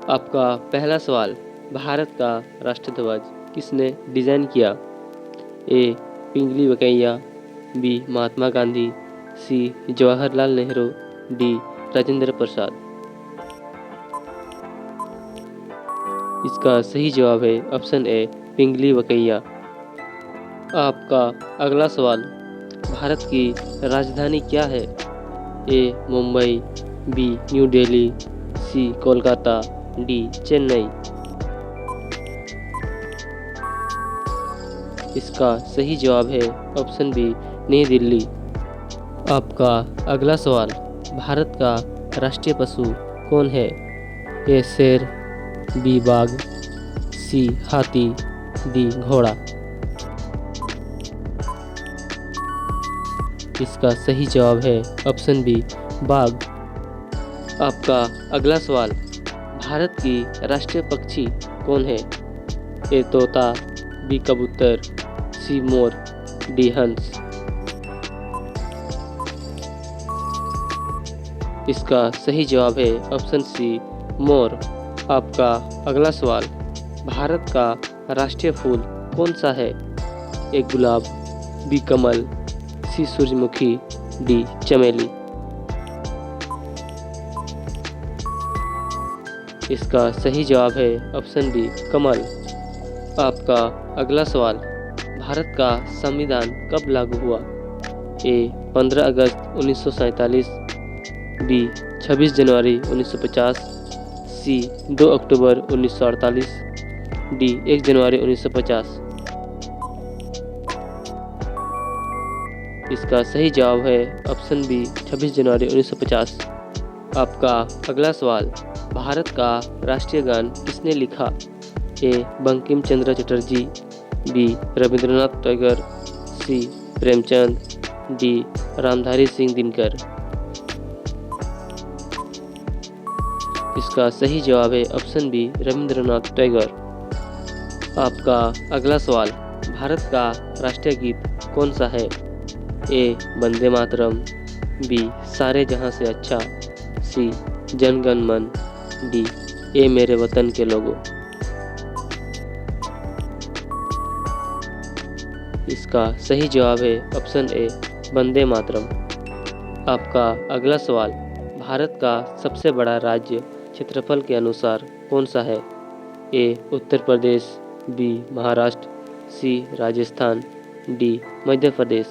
आपका पहला सवाल, भारत का राष्ट्रध्वज किसने डिज़ाइन किया? ए. पिंगली वेंकैया, बी. महात्मा गांधी, सी. जवाहरलाल नेहरू, डी. राजेंद्र प्रसाद। इसका सही जवाब है ऑप्शन ए, पिंगली वेंकैया। आपका अगला सवाल, भारत की राजधानी क्या है? ए. मुंबई, बी. न्यू दिल्ली, सी. कोलकाता, डी. चेन्नई। इसका सही जवाब है ऑप्शन बी, नई दिल्ली। आपका अगला सवाल, भारत का राष्ट्रीय पशु कौन है? ए. शेर, बी. बाघ, सी. हाथी, डी. घोड़ा। इसका सही जवाब है ऑप्शन बी, बाघ। आपका अगला सवाल, भारत की राष्ट्रीय पक्षी कौन है? ए. तोता, बी. कबूतर, सी. मोर, डी. हंस। इसका सही जवाब है ऑप्शन सी, मोर। आपका अगला सवाल, भारत का राष्ट्रीय फूल कौन सा है? ए. गुलाब, बी. कमल, सी. सूरजमुखी, डी. चमेली। इसका सही जवाब है ऑप्शन बी, कमल। आपका अगला सवाल, भारत का संविधान कब लागू हुआ? ए. 15 अगस्त 1947, बी. 26 जनवरी 1950, सी. 2 अक्टूबर 1948, डी. 1 जनवरी 1950। इसका सही जवाब है ऑप्शन बी, 26 जनवरी 1950। आपका अगला सवाल, भारत का राष्ट्रीय गान किसने लिखा? ए. बंकिम चंद्र चटर्जी, बी. रविंद्रनाथ टैगोर, सी. प्रेमचंद, डी. रामधारी सिंह दिनकर। इसका सही जवाब है ऑप्शन बी, रविंद्रनाथ टैगोर। आपका अगला सवाल, भारत का राष्ट्रीय गीत कौन सा है? ए. वंदे मातरम, बी. सारे जहां से अच्छा, सी. जन गण मन, डी. ए मेरे वतन के लोगों। इसका सही जवाब है ऑप्शन ए, वंदे मातरम। आपका अगला सवाल, भारत का सबसे बड़ा राज्य क्षेत्रफल के अनुसार कौन सा है? ए. उत्तर प्रदेश, बी. महाराष्ट्र, सी. राजस्थान, डी. मध्य प्रदेश।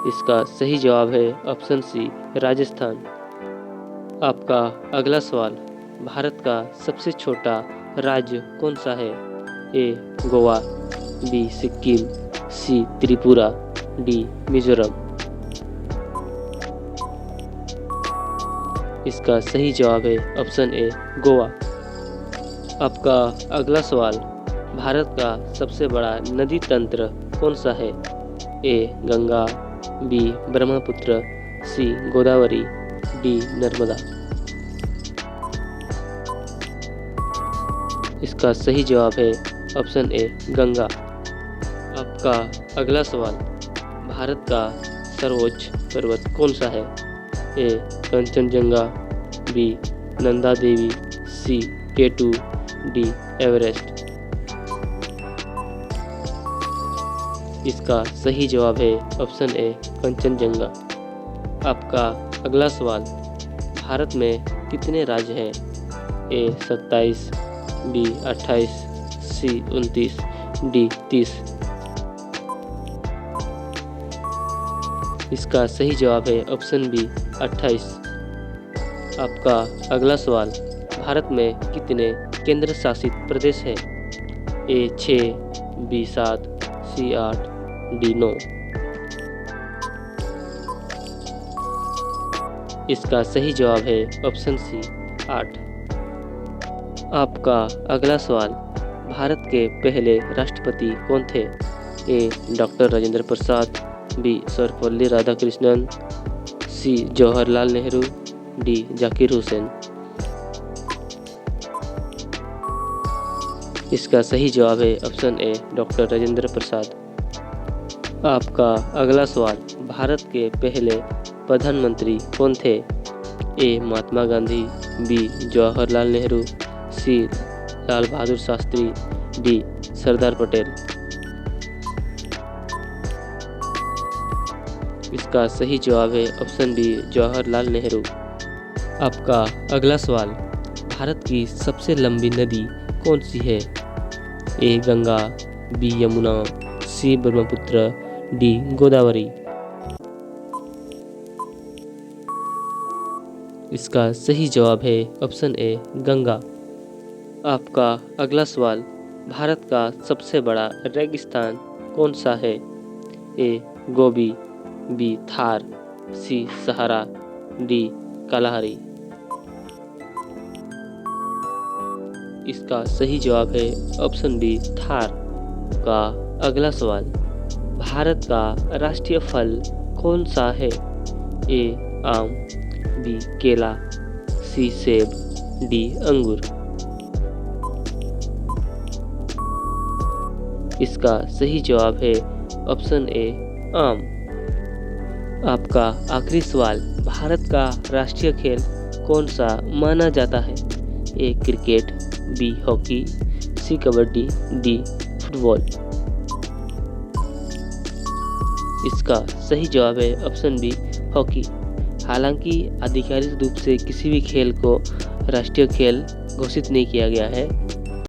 इसका सही जवाब है ऑप्शन सी, राजस्थान। आपका अगला सवाल, भारत का सबसे छोटा राज्य कौन सा है? ए. गोवा, बी. सिक्किम, सी. त्रिपुरा, डी. मिजोरम। इसका सही जवाब है ऑप्शन ए, गोवा। आपका अगला सवाल, भारत का सबसे बड़ा नदी तंत्र कौन सा है? ए. गंगा, बी. ब्रह्मपुत्र, सी. गोदावरी, डी. नर्मदा। इसका सही जवाब है ऑप्शन ए, गंगा। आपका अगला सवाल, भारत का सर्वोच्च पर्वत कौन सा है? ए. कंचनजंगा, बी. नंदा देवी, सी. केटू, डी. एवरेस्ट। इसका सही जवाब है ऑप्शन ए, कंचनजंगा। आपका अगला सवाल, भारत में कितने राज्य हैं? ए. 27, बी. 28, सी. 29, डी. 30। इसका सही जवाब है ऑप्शन बी, 28। आपका अगला सवाल, भारत में कितने केंद्र शासित प्रदेश हैं? ए. 6, बी. 7, सी. 8, डी. 9। इसका सही जवाब है ऑप्शन सी, 8। आपका अगला सवाल, भारत के पहले राष्ट्रपति कौन थे? ए. Doctor Rajendra Prasad, B. सर्वपल्ली राधाकृष्णन, सी. जवाहरलाल नेहरू, डी. जाकिर हुसैन। इसका सही जवाब है option A, doctor Rajendra Prasad. आपका अगला सवाल, भारत के पहले प्रधानमंत्री कौन थे? ए महात्मा गांधी, बी जवाहरलाल नेहरू, सी लाल बहादुर शास्त्री, डी सरदार पटेल। इसका सही जवाब है ऑप्शन बी जवाहरलाल नेहरू। आपका अगला सवाल, भारत की सबसे लंबी नदी कौन सी है? ए गंगा, बी यमुना, सी ब्रह्मपुत्र, डी गोदावरी। इसका सही जवाब है ऑप्शन ए गंगा। आपका अगला सवाल, भारत का सबसे बड़ा रेगिस्तान कौन सा है? ए गोबी, बी थार, सी सहारा, डी कालाहारी। इसका सही जवाब है ऑप्शन बी थार। का अगला सवाल, भारत का राष्ट्रीय फल कौन सा है? ए आम, बी केला, सी सेब, डी अंगूर। इसका सही जवाब है ऑप्शन ए आम। आपका आखिरी सवाल, भारत का राष्ट्रीय खेल कौन सा माना जाता है? ए क्रिकेट, बी हॉकी, सी कबड्डी, डी फुटबॉल। इसका सही जवाब है ऑप्शन बी हॉकी। हालांकि आधिकारिक रूप से किसी भी खेल को राष्ट्रीय खेल घोषित नहीं किया गया है,